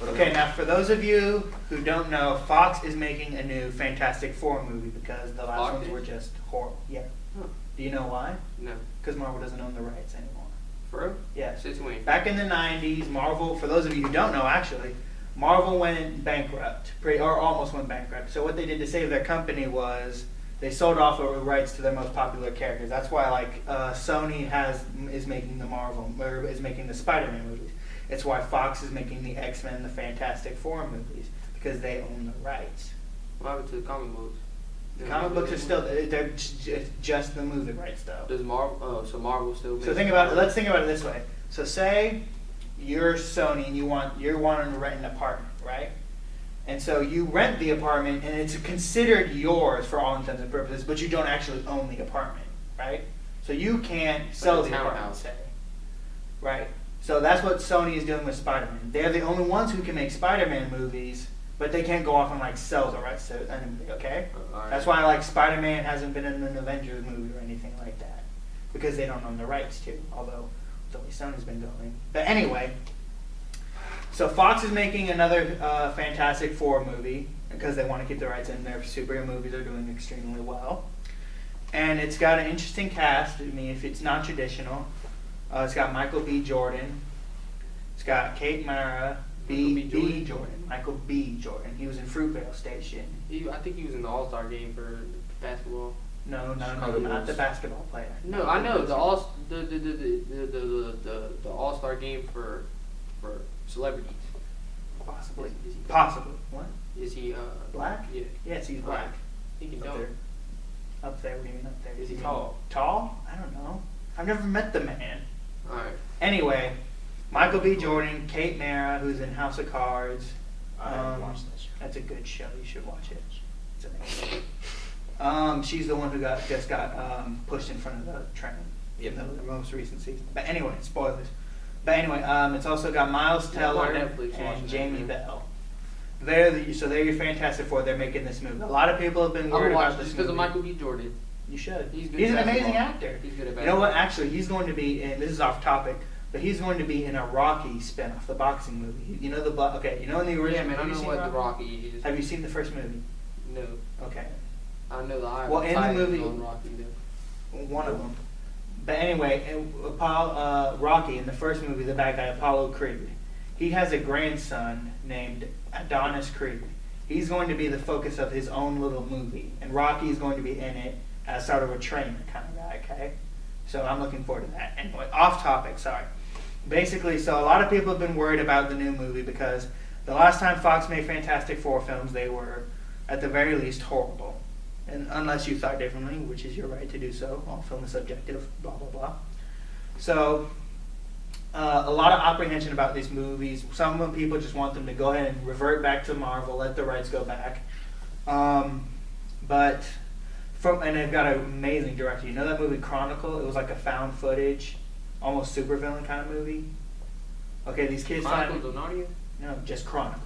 Okay, now for those of you who don't know, Fox is making a new Fantastic Four movie because the last ones were just horrible. Yeah. Huh. Do you know why? No. Because Marvel doesn't own the rights anymore. For real? Yeah. Since when? Back in the 90s, Marvel, for those of you who don't know actually, Marvel went bankrupt, or almost went bankrupt. So what they did to save their company was they sold off the rights to their most popular characters. That's why like Sony is making the Spider-Man movies. It's why Fox is making the X-Men, the Fantastic Four movies, because they own the rights. What happened to the comic books? The comic books are still, they're just the movie rights though. Does Marvel, so Marvel still So think about it, let's think about it this way. So say you're Sony and you're wanting to rent an apartment, right? And so you rent the apartment and it's considered yours for all intents and purposes, but you don't actually own the apartment, right? So you can't sell the apartment, say, right? So that's what Sony is doing with Spider-Man. They're the only ones who can make Spider-Man movies, but they can't go off and like sell the rights to anybody, okay? Right. That's why like Spider-Man hasn't been in an Avengers movie or anything like that, because they don't own the rights to, although it's only Sony's been going. But anyway, so Fox is making another Fantastic Four movie because they want to keep the rights in. Their superhero movies are doing extremely well. And it's got an interesting cast. I mean, if it's not traditional, it's got Michael B. Jordan. It's got Kate Mara, B. Jordan. Michael B. Jordan. He was in Fruitvale Station. I think he was in the All-Star game for basketball. No, not the basketball player. No, I know the All-Star game for celebrities. Possibly. Is he Possibly. What? Is he Black? Yeah. Yes, he's black. He can Up dunk. there. Up there? What do you mean up there? Is he You mean tall? Tall? I don't know. I've never met the man. All right. Anyway, Michael B. Jordan, Kate Mara, who's in House of Cards. I haven't watched that show. That's a good show. You should watch it. It's amazing. She's the one who just got pushed in front of the train in the most recent season. But anyway, spoilers. But anyway, it's also got Miles Teller Netflix watching and that, Jamie man. Bell. They're your Fantastic Four. They're making this movie. A lot of people have been I'm worried gonna watch about this this because of movie. Michael B. Jordan. You should. He's good He's at an amazing basketball. actor. He's good at You know basketball. what? Actually, he's going to be in. This is off topic, but he's going to be in a Rocky spinoff, the boxing movie. You know the okay. You know in the original. Yeah, man, I have you know seen what the Rocky? Rocky is. Have you seen the first movie? No, Okay, I know the Well, in the titles movie- on Rocky though. one of them. But anyway, Rocky in the first movie, the bad guy Apollo Creed. He has a grandson named Adonis Creed. He's going to be the focus of his own little movie, and Rocky is going to be in it as sort of a trainer kind of guy. Okay, so I'm looking forward to that. Anyway, off topic. Sorry. Basically, so a lot of people have been worried about the new movie because the last time Fox made Fantastic Four films, they were at the very least horrible. And unless you thought differently, which is your right to do so, all film is subjective, blah, blah, blah. So, a lot of apprehension about these movies. Some people just want them to go ahead and revert back to Marvel, let the rights go back. And they've got an amazing director. You know that movie Chronicle? It was like a found footage, almost supervillain kind of movie. Okay, these kids Chronicles of Narnia? No, just Chronicle.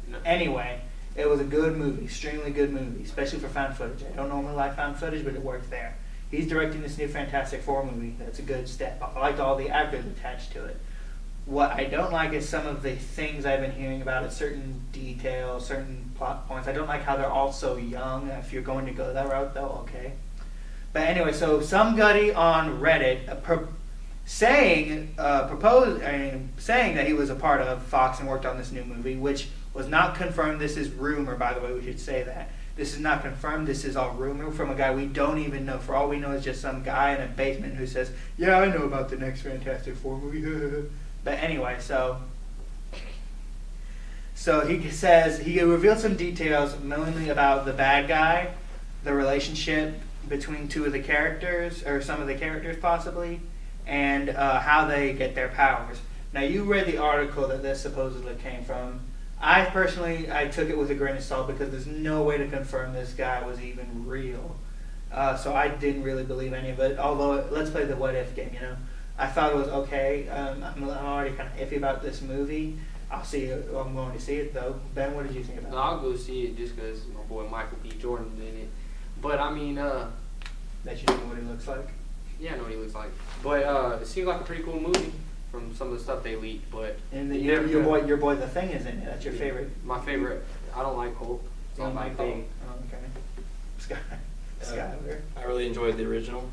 No. Anyway, it was a good movie, extremely good movie, especially for found footage. I don't normally like found footage, but it worked there. He's directing this new Fantastic Four movie. That's a good step. I liked all the actors attached to it. What I don't like is some of the things I've been hearing about it, certain details, certain plot points. I don't like how they're all so young. If you're going to go that route, though, okay. But anyway, so some gutty on Reddit saying that he was a part of Fox and worked on this new movie, which was not confirmed. This is rumor, by the way. We should say that. This is not confirmed. This is all rumor from a guy we don't even know. For all we know, it's just some guy in a basement who says, "Yeah, I know about the next Fantastic Four movie." But anyway, so he says he revealed some details mainly about the bad guy, the relationship between two of the characters, or some of the characters possibly, and how they get their powers. Now, you read the article that this supposedly came from. I took it with a grain of salt because there's no way to confirm this guy was even real. So I didn't really believe any of it. Although, let's play the what if game, you know. I thought it was okay. I'm already kind of iffy about this movie. I'll see it. I'm going to see it, though. Ben, what did you think about No, it? I'll go see it just because my boy Michael B. Jordan's in it. But I mean, That you know what he looks like? yeah, I know what he looks like. But it seems like a pretty cool movie. from some of the stuff they leaked, but And never your could. your boy, The Thing is in it. That's your favorite. My favorite. I don't like Hulk. It's You not don't my like thing. Hulk? Oh, okay. Skyler. I really enjoyed the original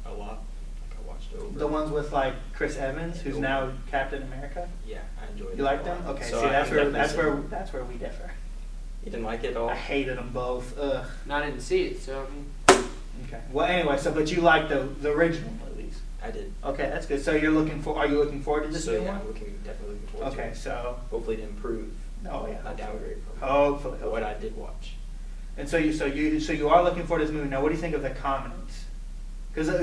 a lot. Like I watched it over. The ones with like Chris Evans, who's Nope. now Captain America. Yeah, I enjoyed. You it like a them? lot. Okay, So see, I'm that's where we differ. You didn't like it at all? I hated them both. Ugh. And I didn't see it, so I mean, Okay. Well, anyway, but you like the original movies. I did. Okay, that's good. So are you looking forward to this So new yeah, one? I'm definitely looking forward to Okay, it. so Hopefully to improve. oh yeah, Not downgrade from hopefully. what I did watch. And so you are looking forward to this movie. Now, what do you think of the comments? Because for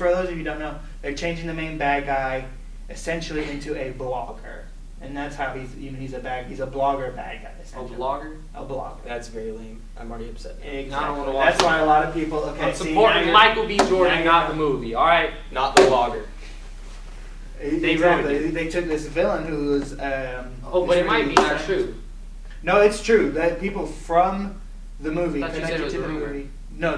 those of you who don't know, they're changing the main bad guy essentially into a blogger, and that's how he's a blogger bad guy. a Essentially. blogger. A blogger. That's very lame. I'm already upset now. Exactly. I don't wanna watch That's why a lot of people. Okay, I'm see, supporting now Michael B. now Jordan, you're- not the movie. All right. Not the blogger. They Exactly. ruined it. They took this villain who was. Oh, but it might be not true. No, it's true that people from the movie Thought you said it connected was to a the rumor. movie. No,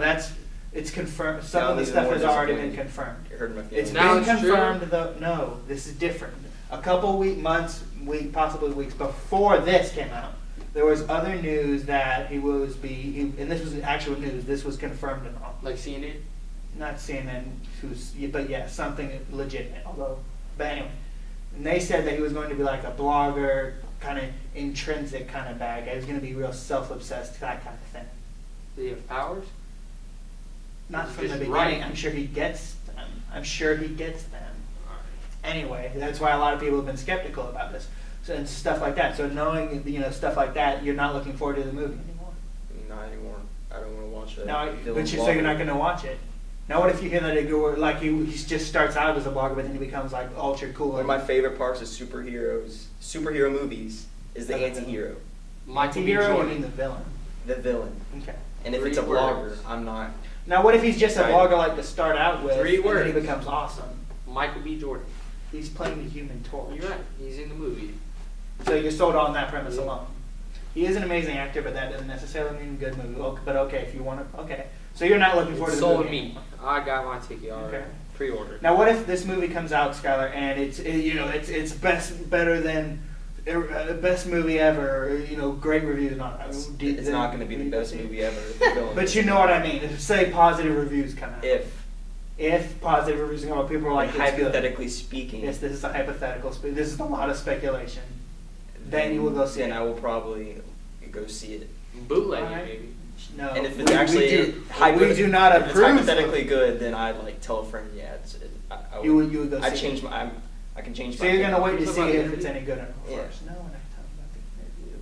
it's confirmed. Some No, of the these are stuff more has already been disappointing. confirmed. It hurt my It's feelings. Now been it's true? confirmed though. No, this is different. A couple months, possibly weeks before this came out, there was other news that and this was actual news. This was confirmed and all. Like CNN. Not CNN, but yeah, something legitimate. But anyway, and they said that he was going to be like a blogger, kind of intrinsic kind of bad guy. He was going to be real self-obsessed, that kind of thing. Do he have powers? Not He's from the just beginning. right. I'm sure he gets them. Anyway, that's why a lot of people have been skeptical about this and stuff like that. So knowing stuff like that, you're not looking forward to the movie anymore. Not anymore. I don't want to watch that. Now, villain so you're not blogger. going to watch it. Now, what if you hear that he just starts out as a blogger, but then he becomes like ultra cool? One of my favorite parts of superhero movies, is the anti-hero, Michael B. hero, you mean Jordan. the villain? the villain. Okay. And if 3 it's a words. blogger, I'm not. Now, what if he's just a Right. blogger like to start out with, 3 and then he words. becomes awesome? Michael B. Jordan. He's playing the Human Torch. You're right. He's in the movie. So you're sold on that premise Yeah. alone. He is an amazing actor, but that doesn't necessarily mean good movie. But okay, if you want to, okay. So you're not looking forward to the Sold movie. me. I got my ticket already. Okay. Pre-ordered. Now, what if this movie comes out, Skylar, and it's better than best movie ever? Great reviews and all that. It's not going to be the best movie ever. if the villain But is you the know what I villain. mean. Say positive reviews come out. If positive reviews come out, people are like, it's good. hypothetically speaking, Yes, this is a hypothetical. This is a lot of speculation. Then you will go see then it. I will probably go see it. Bootleg Alright. it, maybe. No, And if it's actually we do not if it's approve. hypothetically good, then I'd like tell a friend. Yeah, I You would go I see change it. my. I can change. So my you're gonna opinion. wait to Talk see about the if it's interview? any good or not Yeah. first. No, we're not talking about the interview.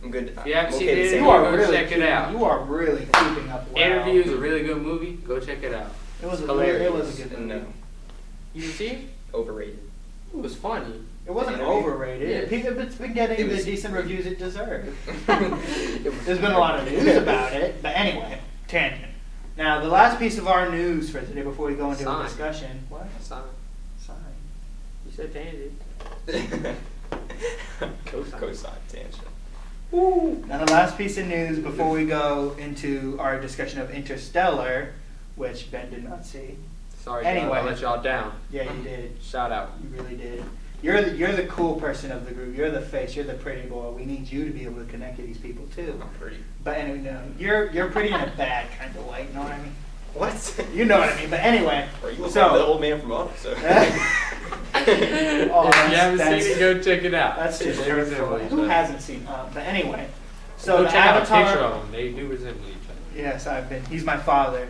I'm good. If you haven't I'm seen okay to the say interview, You are go really check it keeping, out. You are really keeping up well. Interview is a really good movie. Go check it out. It was hilarious. It was a good movie. No, You didn't see it? overrated. It was funny. It wasn't The interview? overrated. Yes. It's been getting It the was- decent reviews it deserved. It was- There's been a lot of news about it, but anyway, tangent. Now, the last piece of our news for today before we go into a Sign. discussion. What? Sign. Sign. You said tangent. Cosine tangent. Woo. Now, the last piece of news before we go into our discussion of Interstellar, which Ben did not see. Sorry, Anyway. guys, I let y'all down. Yeah, you did. Shout out. You really did. You're the cool person of the group. You're the face. You're the pretty boy. We need you to be able to connect to these people too. I'm pretty. But anyway, no, you're pretty in a bad kind of way. You know what I mean? What? You know what I mean. But anyway, Or you look so like the old man from Up. So. Oh, If you haven't that's- seen it, go check it out. That's just They hurtful. resemble each Who other. hasn't seen But anyway, so Go the check out a Avatar. picture of them. They do resemble each other. Yes, I've been. He's my father.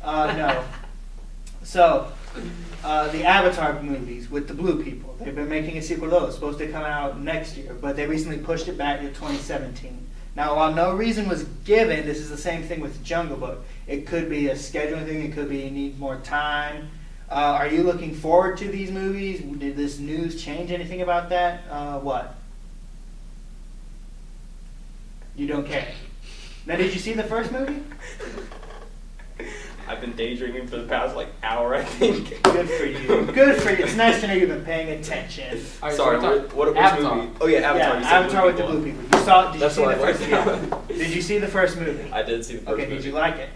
No. So, the Avatar movies with the blue people. They've been making a sequel to those. Supposed to come out next year, but they recently pushed it back to 2017. Now, while no reason was given, this is the same thing with Jungle Book. It could be a scheduling thing. It could be you need more time. Are you looking forward to these movies? Did this news change anything about that? What? You don't care. Now, did you see the first movie? I've been daydreaming for the past hour, I think. Good for you. Good for you. It's nice to know you've been paying attention. All right, Sorry, so we're what was Avatar. movie? Oh yeah, Avatar. Yeah, you said Avatar with the people. blue people. You saw? Did That's you see what the I first? liked. Yeah. Did you see the first movie? I did see the first Okay. movie. Did you like it?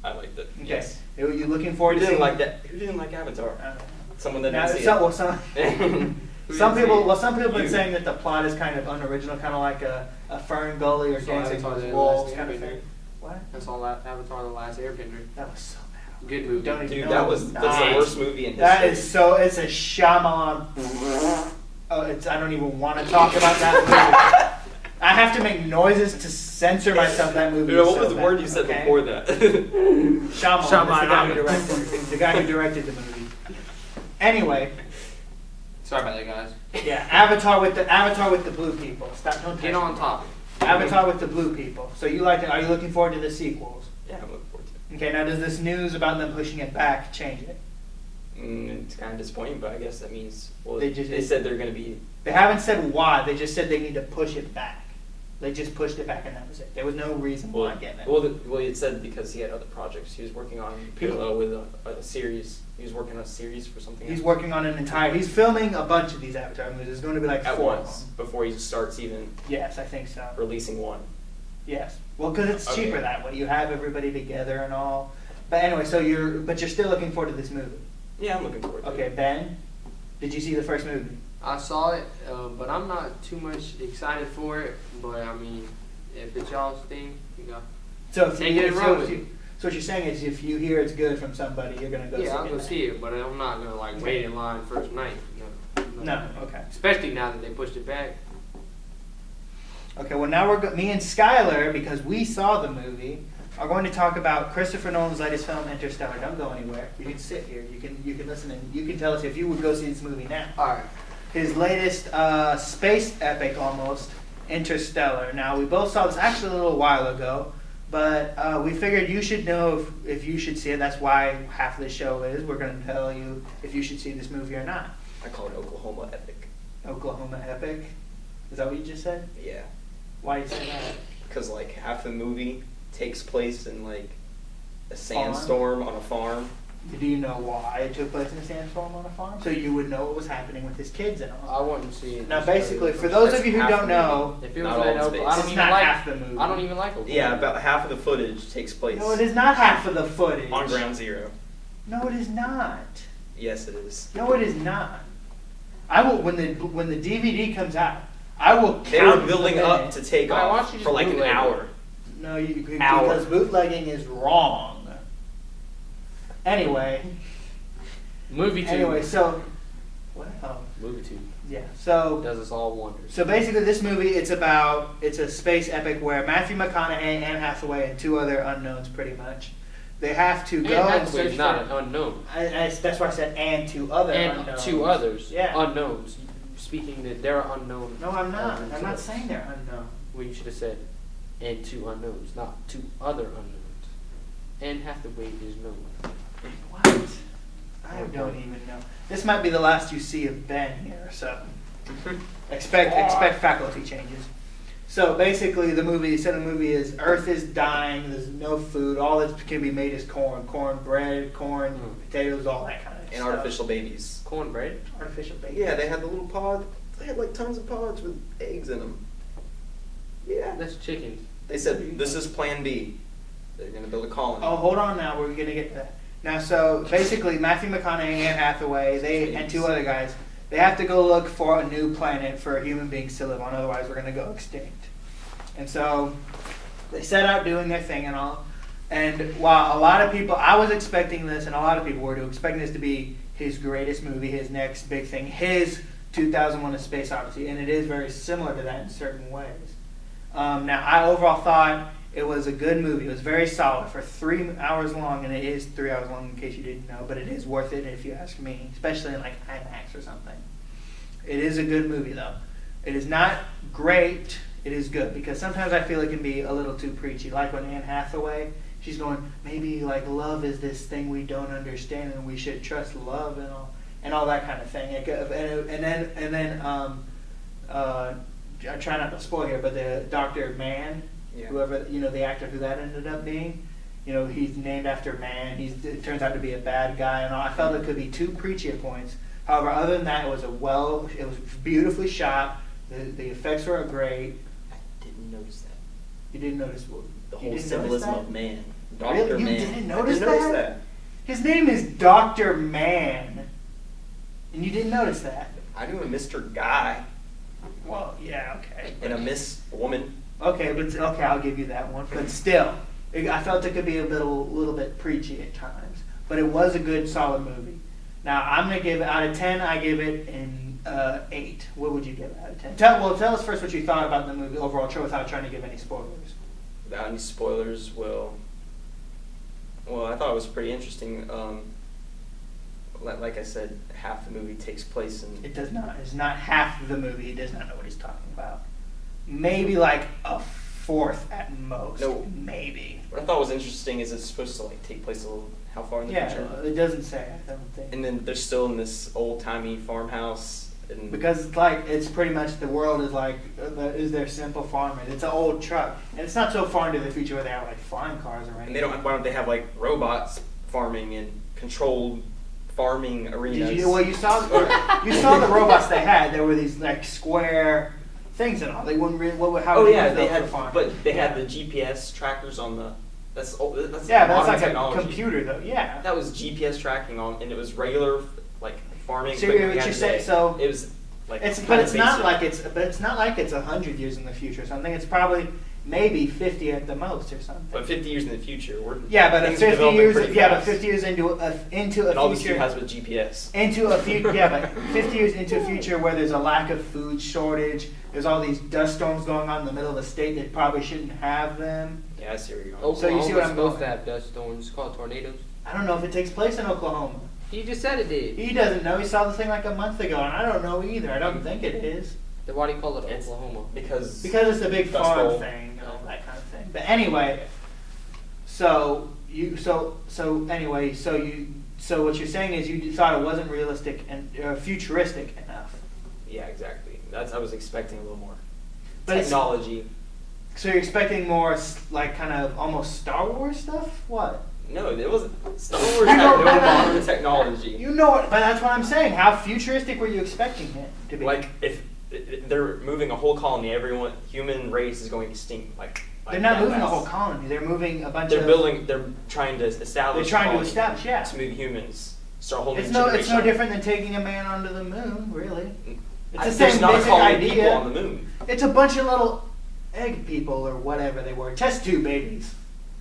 I liked it. Okay. Yes. Are you looking forward Who to didn't seeing like that? Who didn't like Avatar? Someone that Now, didn't see well, some, Who Some didn't see people, it? well, some people have been You. saying that the plot is kind of unoriginal, kind of like a Fern Gully or So Dancing Avatar with the Wolves Last kind of Airbender. thing. What? That's all Avatar: The Last Airbender. That was so bad. Good movie. Don't even Dude, know. that's the Nice. worst movie in history. That is so. It's a Shyamalan. Oh, I don't even want to talk about that movie. I have to make noises to censor myself. That movie. Dude, is what so was the bad, word you said okay? before that? Shyamalan. That's the guy who Shyamalan. directed. The guy who directed the movie. Anyway, Sorry about that, guys. yeah, Avatar with the blue people. Stop. Don't Get touch on me. topic. Avatar with the blue people. So you like it? Are you looking forward to the sequels? Yeah, I'm looking forward to Okay. Now, does this news about them pushing it back change it? it. It's kind of disappointing, but I guess that means, well, They they, just- said they're going to be, They haven't said why. They just said they need to push it back. They just pushed it back, and that was it. There was no reason why getting it. well, it said because he had other projects. He was working on parallel with a series. He was working on a series for something He's else. working on an entire. He's filming a bunch of these Avatar movies. There's going to be like At 4 of once, them. before he starts even Yes, I think so. releasing one. Yes. Well, because it's Okay. cheaper that way. You have everybody together and all. But anyway, so you're still looking forward to this movie. Yeah, I'm looking forward to Okay, it. Ben, did you see the first movie? I saw it, but I'm not too much excited for it. But I mean, if it's y'all's thing, you know. So if Take you, it and so, run if with you, so what you're saying is, if you hear it's good from somebody, you're gonna go see Yeah, I'll it. go see it, but I'm not gonna like wait in line first night. No. No. Okay. Especially now that they pushed it back. Okay. Well, now me and Skylar, because we saw the movie, are going to talk about Christopher Nolan's latest film, Interstellar. Don't go anywhere. You can sit here. You can listen and you can tell us if you would go see this movie now. All right. His latest space epic, almost, Interstellar. Now, we both saw this actually a little while ago, but we figured you should know if you should see it. That's why half of the show is. We're going to tell you if you should see this movie or not. I call it Oklahoma Epic. Oklahoma epic? Is that what you just said? Yeah. Why do you say that? Because, like, half the movie takes place in, like, a sandstorm on a farm. Do you know why it took place in a sandstorm on a farm? So you would know what was happening with his kids and all. I wouldn't see it. Now, basically, for those of you who That's half don't the know, If it was Not all that in Oklahoma, space. I don't it's even not like. half the movie. I don't even like Oklahoma. Yeah, about half of the footage takes place No, it is not half of the footage. on Ground Zero. No, it is not. Yes, it is. No, it is not. I will when the DVD comes out. I will. They were count building the up minutes. to take Why off don't you just for like an bootleg it? hour. No, Hour. because bootlegging is wrong. Anyway, Movie 2. anyway, so what? Oh, Movie 2 yeah. So does us all wonders. so basically, this movie it's a space epic where Matthew McConaughey, Anne Hathaway, and 2 other unknowns pretty much. They have to go and Hathaway search is not for. an unknown. That's why I said and 2 other And unknowns. 2 others. Yeah. Unknowns. Speaking that they're unknown. No, I'm not. unknowns I'm to not us. saying they're unknown. Well, you should have said and 2 unknowns, not 2 other unknowns. And Hathaway is known. What? I don't even know. This might be the last you see of Ben here, so expect faculty changes. So basically, the movie is Earth is dying. There's no food. All that can be made is corn, bread, potatoes, all that kind of And stuff. artificial babies. Cornbread? Artificial babies. Yeah, they had the little pod. They had like tons of pods with eggs in them. Yeah. That's chickens. They said this is Plan B. They're gonna build a colony. Oh, hold on now. We're gonna get to that. Now, so basically, Matthew McConaughey, Anne Hathaway, and 2 other guys, they have to go look for a new planet for human beings to live on. Otherwise, we're gonna go extinct. And so they set out doing their thing and all. And while a lot of people, I was expecting this, and a lot of people were expecting this to be his greatest movie, his next big thing, his 2001: A Space Odyssey, and it is very similar to that in certain ways. Now, I overall thought it was a good movie. It was very solid for 3 hours long, and it is 3 hours long in case you didn't know, but it is worth it if you ask me, especially in like IMAX or something. It is a good movie though. It is not great. It is good because sometimes I feel it can be a little too preachy. Like when Anne Hathaway, she's going, maybe like love is this thing we don't understand, and we should trust love and all that kind of thing. And then I try not to spoil here, but the Dr. Mann, Yeah. whoever the actor who that ended up being, he's named after Man. It turns out to be a bad guy, and all. I felt it could be too preachy at points. However, other than that, it was beautifully shot. The effects were great. I didn't notice that. You didn't notice what? The You whole didn't symbolism notice of man. Really? Dr. You Man. didn't notice I didn't notice that? that. His name is Dr. Man, and you didn't notice that. I knew a Mr. Guy Well, yeah, okay. and a Miss Woman. Okay, but okay, I'll give you that one. But still, I felt it could be a little bit preachy at times. But it was a good, solid movie. Now I'm gonna give it out of 10. I give it an 8. What would you give it out of 10? Tell us first what you thought about the movie overall, without trying to give any spoilers. Without any spoilers, well, I thought it was pretty interesting. Like I said, half the movie takes place in. It does not. It's not half the movie. He does not know what he's talking about. Maybe like a fourth at most. No. Maybe. What I thought was interesting is it's supposed to like take place a little. How far in the future? Yeah, it doesn't say. I don't think. And then they're still in this old timey farmhouse. And Because it's pretty much the world is like is their simple farming. It's an old truck, and it's not so far into the future where they have like flying cars or anything. and they don't. Why don't they have like robots farming and controlled farming arenas? You saw the robots they had. There were these like square things and all. They wouldn't really. How Oh would you yeah, use they those had. for farming? But they had Yeah. the GPS trackers on the. That's old. That's Yeah, but modern that's like technology. a computer though. Yeah. That was GPS tracking on, and it was regular like farming. So equipment we what had you say- today. so it was like. But kinda it's not basic. like it's 100 years in the future or something. It's probably maybe 50 at the most or something. But 50 years in the future, we're Yeah, but things 50 developing years. pretty Yeah, but fast. 50 years into a And all this future. has with GPS. Into a future, yeah, but 50 years into a future where there's a lack of food shortage, there's all these dust storms going on in the middle of the state that probably shouldn't have them. Yeah, I see where you're going. So you see what I'm supposed going- to have dust storms. It's called tornadoes. I don't know if it takes place in Oklahoma. You just said it did. He doesn't know. He saw the thing like a month ago, and I don't know either. I don't think it is Then why do you call it It's- Oklahoma? Because because it's a big Dust farm Bowl. thing and all that kind of thing. But anyway, so what you're saying is you thought it wasn't realistic and futuristic enough. yeah, exactly. I was expecting a little more But it's- technology. So you're expecting more like kind of almost Star Wars stuff? What? No, it wasn't. Star Wars You had know, no but- modern technology. You know what? But that's what I'm saying. How futuristic were you expecting it to be? Like if they're moving a whole colony, human race is going extinct. they're not that moving a fast. whole colony. They're moving a bunch They're of. building. They're trying to establish. They're trying to colony establish. Yeah. to move humans. Start holding. It's no different than taking a man onto the moon, really. It's the There's same not a basic colony of people idea. on the moon. It's a bunch of little egg people or whatever they were, test tube babies.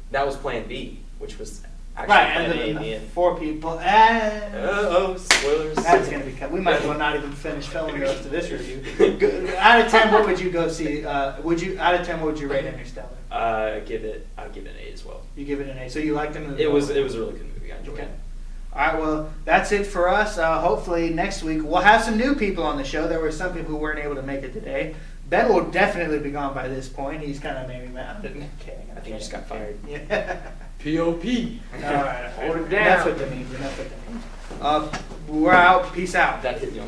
That was Plan B, which was actually Right, Plan A and in then the the end. 4 people. Spoilers. That's gonna be cut. We might as well not even finish filming the rest of this review. Out of 10, what would you go see? Out of 10, what would you rate Interstellar? I'll give it an 8 as well. You give it an A. So you like the movie? It was a really good movie. I enjoyed Okay. it. All right, well, that's it for us. Hopefully next week we'll have some new people on the show. There were some people who weren't able to make it today. Ben will definitely be gone by this point. He's kind of maybe mad. I'm kidding. I think he just got fired. Yeah. P.O.P. All right. Hold it Enough down. with the memes. We're out. Peace out. That hit you on